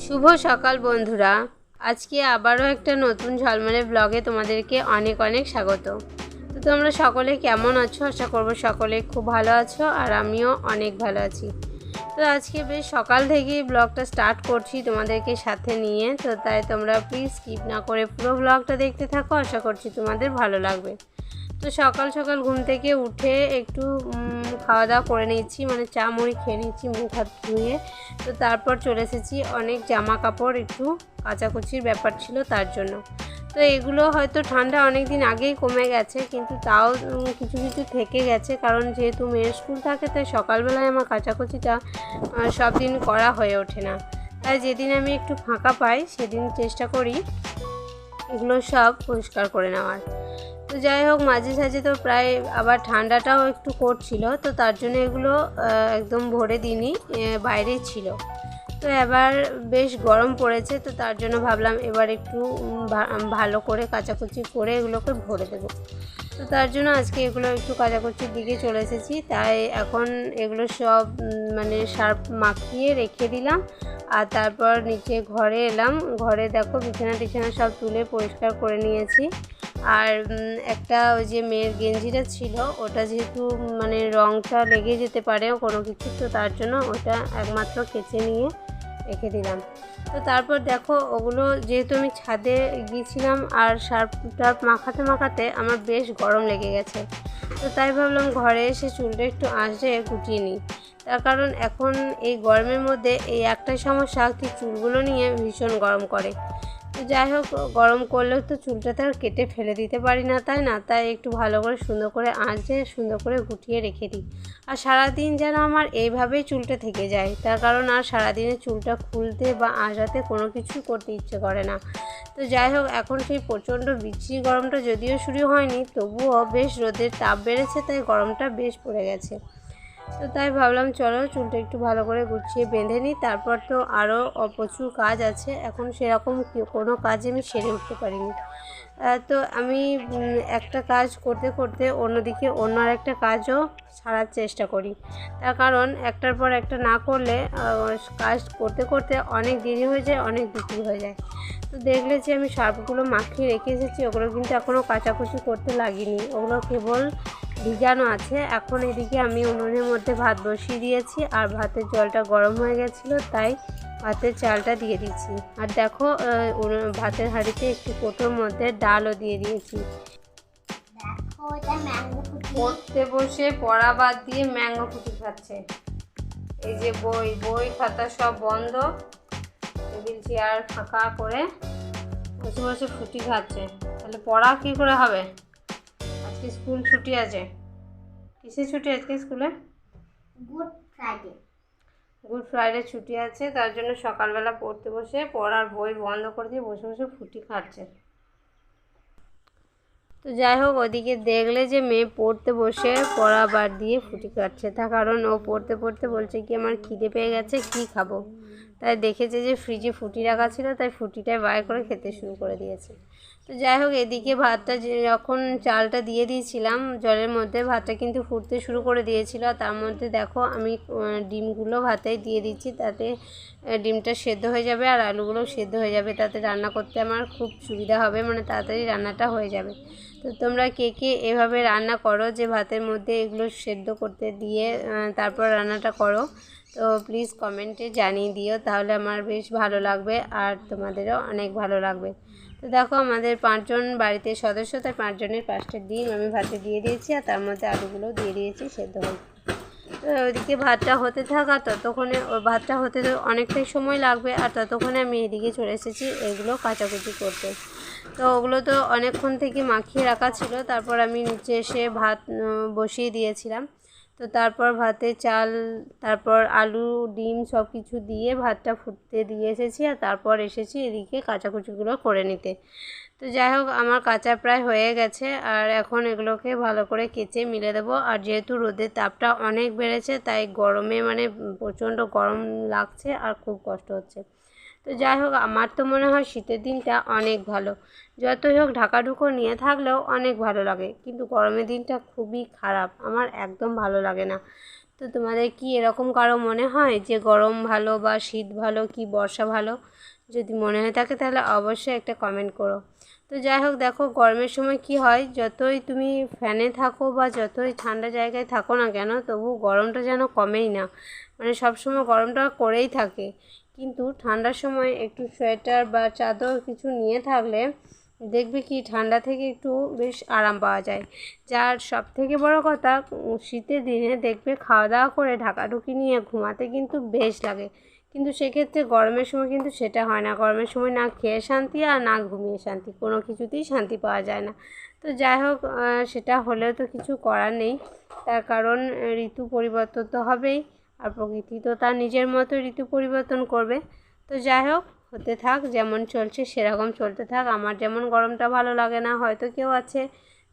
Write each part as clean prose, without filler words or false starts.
শুভ সকাল বন্ধুরা। আজকে আবারও একটা নতুন ঝলমলে ব্লগে তোমাদেরকে অনেক অনেক স্বাগত। তো তোমরা সকলে কেমন আছো? আশা করব সকলে খুব ভালো আছো, আর আমিও অনেক ভালো আছি। তো আজকে বেশ সকাল থেকেই ব্লগটা স্টার্ট করছি তোমাদেরকে সাথে নিয়ে। তো তাই তোমরা প্লিজ স্কিপ না করে পুরো ব্লগটা দেখতে থাকো, আশা করছি তোমাদের ভালো লাগবে। তো সকাল সকাল ঘুম থেকে উঠে একটু খাওয়া দাওয়া করে নিয়েছি, মানে চা মুড়ি খেয়ে নিয়েছি মুখ হাত ধুয়ে। তো তারপর চলে এসেছি, অনেক জামা কাপড় একটু কাচাকুচির ব্যাপার ছিল তার জন্য। তো এগুলো হয়তো ঠান্ডা অনেক দিন আগেই কমে গেছে, কিন্তু তাও কিছু কিছু থেকে গেছে, কারণ যেহেতু মেয়ের স্কুল থাকে তাই সকালবেলায় আমার কাচাকুচিটা সব দিন করা হয়ে ওঠে না। তাই যেদিন আমি একটু ফাঁকা পাই সেদিন চেষ্টা করি এগুলো সব পরিষ্কার করে নেওয়ার। তো যাই হোক, মাঝে সাঝে তো প্রায় আবার ঠান্ডাটাও একটু করছিল, তো তার জন্য এগুলো একদম ভরে দিইনি, বাইরেই ছিল। তো এবার বেশ গরম পড়েছে, তো তার জন্য ভাবলাম এবার একটু ভালো করে কাচাকুচি করে এগুলোকে ভরে দেবো। তো তার জন্য আজকে এগুলো একটু কাচাকুচির দিকে চলে এসেছি। তাই এখন এগুলো সব মানে সার্ফ মাখিয়ে রেখে দিলাম, আর তারপর নিচে ঘরে এলাম। ঘরে দেখো বিছানা টিছানা সব তুলে পরিষ্কার করে নিয়েছি। আর একটা ওই যে মেয়ের গেঞ্জিটা ছিল, ওটা যেহেতু মানে রঙটা লেগে যেতে পারে কোনো কিছু, তো তার জন্য ওটা একমাত্র কেচে নিয়ে রেখে দিলাম। তো তারপর দেখো ওগুলো যেহেতু আমি ছাদে গিয়েছিলাম আর সার্ফ টার্ফ মাখাতে মাখাতে আমার বেশ গরম লেগে গেছে, তো তাই ভাবলাম ঘরে এসে চুলটা একটু আঁচড়ে গুটিয়ে নিই। তার কারণ এখন এই গরমের মধ্যে এই একটাই সমস্যা, কি চুলগুলো নিয়ে ভীষণ গরম করে। তো যাই হোক, গরম করলেও তো চুলটা তো আর কেটে ফেলে দিতে পারি না, তাই না? তাই একটু ভালো করে সুন্দর করে আঁচড়ে সুন্দর করে গুটিয়ে রেখে দিই। আর সারাদিন যেন আমার এইভাবেই চুলটা থেকে যায়, তার কারণ আর সারাদিনে চুলটা খুলতে বা আঁচড়াতে কোনো কিছুই করতে ইচ্ছে করে না। তো যাই হোক, এখন সেই প্রচণ্ড বিচ্ছিরি গরমটা যদিও শুরু হয়নি, তবুও বেশ রোদের তাপ বেড়েছে, তাই গরমটা বেশ পড়ে গেছে। তো তাই ভাবলাম চলো চুলটা একটু ভালো করে গুছিয়ে বেঁধে নিই। তারপর তো আরও প্রচুর কাজ আছে, এখন সেরকম কোনো কাজে আমি সেরে উঠতে পারিনি। তো আমি একটা কাজ করতে করতে অন্যদিকে অন্য আরেকটা কাজও সারার চেষ্টা করি। তার কারণ একটার পর একটা না করলে কাজ করতে করতে অনেক দেরি হয়ে যায়, অনেক বিক্রি হয়ে যায়। তো দেখলে যে আমি সার্ফগুলো মাখিয়ে রেখে এসেছি, ওগুলো কিন্তু এখনও কাচাকুচি করতে লাগিনি, ওগুলো কেবল ভিজানো আছে। এখন এদিকে আমি উনুনের মধ্যে ভাত বসিয়ে দিয়েছি, আর ভাতের জলটা গরম হয়ে গেছিলো, তাই ভাতের চালটা দিয়ে দিচ্ছি। আর দেখো ভাতের হাঁড়িতে একটু কোটোর মধ্যে ডালও দিয়ে দিয়েছি। পড়তে বসে পড়া বাদ দিয়ে ম্যাঙ্গো ফুটি খাচ্ছে। এই যে বই খাতা সব বন্ধ, টেবিল চেয়ার ফাঁকা করে বসে বসে ফুটি খাচ্ছে। তাহলে পড়া কী করে হবে? আজকে স্কুল ছুটি আছে। কিসের ছুটি আজকে স্কুলে? গুড ফ্রাইডে ছুটি আছে, তার জন্য সকালবেলা পড়তে বসে পড়ার বই বন্ধ করে দিয়ে বসে বসে ফুটি খাচ্ছে। তো যাই হোক, ওদিকে দেখলে যে মেয়ে পড়তে বসে পড়া বাদ দিয়ে ফুটি কাটছে, তার কারণ ও পড়তে পড়তে বলছে কি আমার খিদে পেয়ে গেছে, কি খাবো। তাই দেখেছে যে ফ্রিজে ফুটি রাখা ছিল, তাই ফুটিটাই বার করে খেতে শুরু করে দিয়েছে। তো যাই হোক, এদিকে ভাতটা যখন চালটা দিয়ে দিয়েছিলাম জলের মধ্যে, ভাতটা কিন্তু ফুটতে শুরু করে দিয়েছিল। তার মধ্যে দেখো আমি ডিমগুলো ভাতে দিয়ে দিচ্ছি, তাতে ডিমটা সেদ্ধ হয়ে যাবে আর আলুগুলো সেদ্ধ হয়ে যাবে, তাতে রান্না করতে আমার খুব সুবিধা হবে, মানে তাড়াতাড়ি রান্নাটা হয়ে যাবে। তো তোমরা কে কে এভাবে রান্না করো, যে ভাতের মধ্যে এগুলো সেদ্ধ করতে দিয়ে তারপর রান্নাটা করো? তো প্লিজ কমেন্টে জানিয়ে দিও, তাহলে আমার বেশ ভালো লাগবে আর তোমাদেরও অনেক ভালো লাগবে। তো দেখো আমাদের 5 জন বাড়িতে সদস্য, তাই 5 জনের 5টা ডিম আমি ভাতে দিয়ে দিয়েছি, আর তার মধ্যে আলুগুলো দিয়ে দিয়েছি সেদ্ধ হয়ে। তো ওইদিকে ভাতটা হতে থাকা, ততক্ষণে ওই ভাতটা হতে অনেকটাই সময় লাগবে, আর ততক্ষণে আমি এদিকে চলে এসেছি এগুলো কাচাকুচি করতে। তো ওগুলো তো অনেকক্ষণ থেকে মাখিয়ে রাখা ছিল, তারপর আমি নিচে এসে ভাত বসিয়ে দিয়েছিলাম। তো তারপর ভাতে চাল, তারপর আলু ডিম সব কিছু দিয়ে ভাতটা ফুটতে দিয়ে এসেছি, আর তারপর এসেছি এদিকে কাচাকুচিগুলো করে নিতে। তো যাই হোক, আমার কাঁচা প্রায় হয়ে গেছে, আর এখন এগুলোকে ভালো করে কেচে মিলে দেবো। আর যেহেতু রোদের তাপটা অনেক বেড়েছে, তাই গরমে মানে প্রচণ্ড গরম লাগছে আর খুব কষ্ট হচ্ছে। তো যাই হোক, আমার তো মনে হয় শীতের দিনটা অনেক ভালো। যতই হোক ঢাকা ঢুকো নিয়ে থাকলেও অনেক ভালো লাগে, কিন্তু গরমের দিনটা খুবই খারাপ, আমার একদম ভালো লাগে না। তো তোমাদের কি এরকম কারো মনে হয় যে গরম ভালো বা শীত ভালো কি বর্ষা ভালো? যদি মনে হয়ে থাকে তাহলে অবশ্যই একটা কমেন্ট করো। তো যাই হোক, দেখো গরমের সময় কি হয়, যতই তুমি ফ্যানে থাকো বা যতই ঠান্ডা জায়গায় থাকো না কেন, তবু গরমটা যেন কমেই না, মানে সবসময় গরমটা করেই থাকে। কিন্তু ঠান্ডার সময় একটু সোয়েটার বা চাদর কিছু নিয়ে থাকলে দেখবে কি ঠান্ডা থেকে একটু বেশ আরাম পাওয়া যায়। যার সব থেকে বড় কথা, শীতের দিনে দেখবে খাওয়া দাওয়া করে ঢাকাঢুকি নিয়ে ঘুমাতে কিন্তু বেশ লাগে, কিন্তু সেক্ষেত্রে গরমের সময় কিন্তু সেটা হয় না। গরমের সময় না খেয়ে শান্তি আর না ঘুমিয়ে শান্তি, কোনো কিছুতেই শান্তি পাওয়া যায় না। তো যাই হোক, সেটা হলেও তো কিছু করার নেই, তার কারণ ঋতু পরিবর্তন তো হবেই, আর প্রকৃতি তো তার নিজের মতো ঋতু পরিবর্তন করবে। তো যাই হোক, হতে থাক, যেমন চলছে সেরকম চলতে থাক। আমার যেমন গরমটা ভালো লাগে না, হয়তো কেউ আছে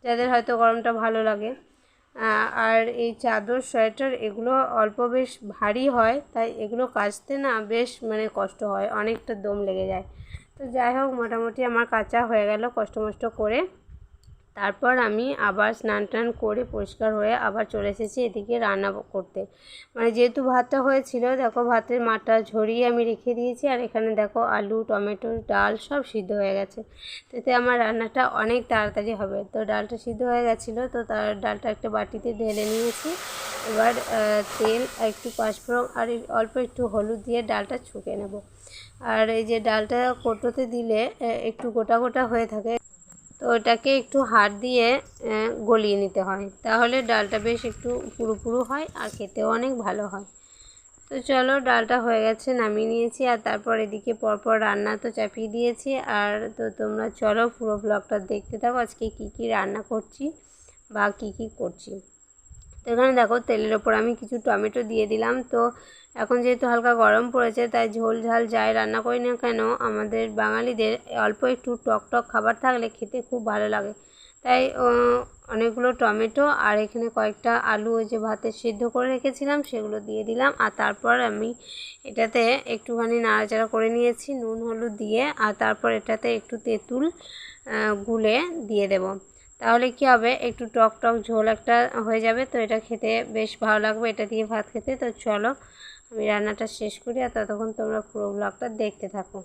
যাদের হয়তো গরমটা ভালো লাগে। আর এই চাদর সোয়েটার এগুলো অল্প বেশ ভারী হয়, তাই এগুলো কাচতে না বেশ মানে কষ্ট হয়, অনেকটা দম লেগে যায়। তো যাই হোক, মোটামুটি আমার কাচা হয়ে গেল কষ্ট মষ্ট করে। তারপর আমি আবার স্নান টান করে পরিষ্কার হয়ে আবার চলে এসেছি এদিকে রান্না করতে। মানে যেহেতু ভাতটা হয়েছিল, দেখো ভাতের মাঠটা ঝরিয়ে আমি রেখে দিয়েছি, আর এখানে দেখো আলু টমেটো ডাল সব সিদ্ধ হয়ে গেছে। তাতে আমার রান্নাটা অনেক তাড়াতাড়ি হবে। তো ডালটা সিদ্ধ হয়ে গেছিলো, তো তার ডালটা একটা বাটিতে ঢেলে নিয়েছি। এবার তেল একটু পাঁচফোড়ন আর অল্প একটু হলুদ দিয়ে ডালটা ছুঁকে নেব। আর এই যে ডালটা কৌটোতে দিলে একটু গোটা গোটা হয়ে থাকে, তো ওটাকে একটু হাত দিয়ে গলিয়ে নিতে হয়, তাহলে ডালটা বেশ একটু পুরু পুরু হয় আর খেতেও অনেক ভালো হয়। তো চলো, ডালটা হয়ে গেছে, নামিয়ে নিয়েছি। আর তারপর এদিকে পরপর রান্না তো চাপিয়ে দিয়েছি। আর তো তোমরা চলো পুরো ব্লগটা দেখতে থাকো, আজকে কি কি রান্না করছি বা কি কি করছি। তো এখানে দেখো তেলের ওপর আমি কিছু টমেটো দিয়ে দিলাম। তো এখন যেহেতু হালকা গরম পড়েছে, তাই ঝোল ঝাল যাই রান্না করি না কেন, আমাদের বাঙালিদের অল্প একটু টক টক খাবার থাকলে খেতে খুব ভালো লাগে। তাই অনেকগুলো টমেটো আর এখানে কয়েকটা আলু ওই যে ভাতে সিদ্ধ করে রেখেছিলাম সেগুলো দিয়ে দিলাম। আর তারপর আমি এটাতে একটুখানি নাড়াচাড়া করে নিয়েছি নুন হলুদ দিয়ে, আর তারপর এটাতে একটু তেঁতুল গুলে দিয়ে দেব। তাহলে কি হবে, একটু টক টক ঝোল একটা হয়ে যাবে। তো এটা খেতে বেশ ভালো লাগবে, এটা দিয়ে ভাত খেতে। তো চলো আমি রান্নাটা শেষ করি, আর ততক্ষণ তোমরা পুরো ব্লগটা দেখতে থাকো।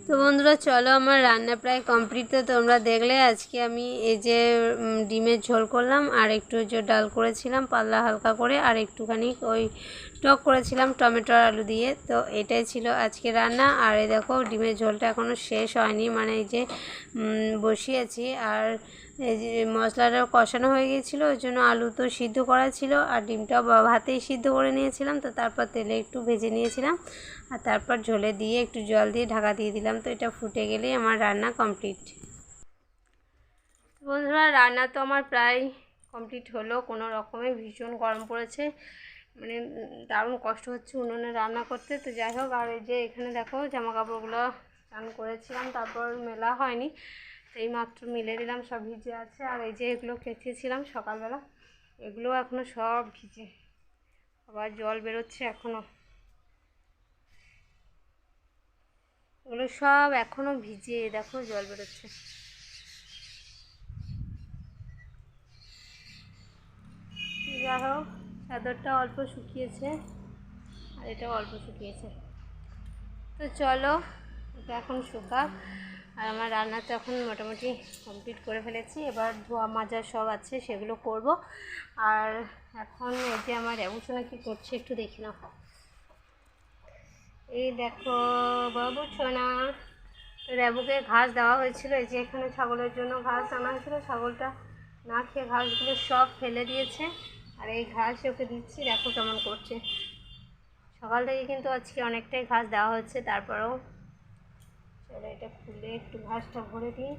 তো বন্ধুরা চলো, আমার রান্না প্রায় কমপ্লিট। তো তোমরা দেখলে আজকে আমি এই যে ডিমের ঝোল করলাম, আর একটু যে ডাল করেছিলাম পাতলা হালকা করে, আর একটুখানি ওই টক করেছিলাম টমেটো আর আলু দিয়ে। তো এটাই ছিল আজকে রান্না। আর এই দেখো ডিমের ঝোলটা এখনও শেষ হয়নি, মানে এই যে বসিয়েছি। আর এই যে মশলাটা কষানো হয়ে গিয়েছিলো, ওই জন্য আলু তো সিদ্ধ করা ছিল, আর ডিমটাও ভাতেই সিদ্ধ করে নিয়েছিলাম। তো তারপর তেলে একটু ভেজে নিয়েছিলাম, আর তারপর ঝোলে দিয়ে একটু জল দিয়ে ঢাকা দিয়ে দিলাম। তো এটা ফুটে গেলেই আমার রান্না কমপ্লিট। বন্ধুরা রান্না তো আমার প্রায় কমপ্লিট হলো, কোনো রকমে ভীষণ গরম পড়েছে, মানে দারুণ কষ্ট হচ্ছে উনুনে রান্না করতে। তো যাই হোক, আর এই যে এখানে দেখো জামা কাপড়গুলো চান করেছিলাম, তারপর মেলা হয়নি, তো এই মাত্র মেলে দিলাম, সব ভিজে আছে। আর এই যে এগুলো কেচেছিলাম সকালবেলা, এগুলো এখনও সব ভিজে, আবার জল বেরোচ্ছে এখনও, এগুলো সব এখনও ভিজে, দেখো জল বেরোচ্ছে। যাই হোক, চাদরটা অল্প শুকিয়েছে আর এটাও অল্প শুকিয়েছে। তো চলো এটা এখন শুকাক, আর আমার রান্না তো এখন মোটামুটি কমপ্লিট করে ফেলেছি। এবার ধোয়া মাজা সব আছে সেগুলো করব। আর এখন এই যে আমার রেবুসোনা কী করছে একটু দেখি নাও। এই দেখো বাবু সোনা, তো র্যাবুকে ঘাস দেওয়া হয়েছিল, এই যে এখানে ছাগলের জন্য ঘাস আনা হয়েছিল, ছাগলটা না খেয়ে ঘাসগুলো সব ফেলে দিয়েছে, আর এই ঘাস ওকে দিচ্ছি, দেখো কেমন করছে। সকাল থেকে কিন্তু আজকে অনেকটাই ঘাস দেওয়া হচ্ছে, তারপরেও চলো এটা খুলে একটু ঘাসটা ভরে দিই।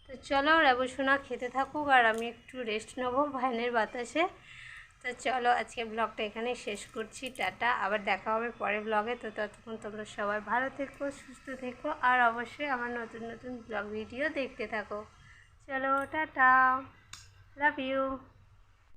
তো চলো র্যাবুসোনা খেতে থাকুক আর আমি একটু রেস্ট নেবো ফ্যানের বাতাসে। তো চলো আজকে ব্লগটা এখানে শেষ করছি, টাটা, আবার দেখা হবে পরের ব্লগে। তো ততক্ষণ তোমরা সবাই ভালো থেকো, সুস্থ থেকো, আর অবশ্যই আমার নতুন নতুন ব্লগ ভিডিও দেখতে থাকো। চলো টাটা, লাভ ইউ।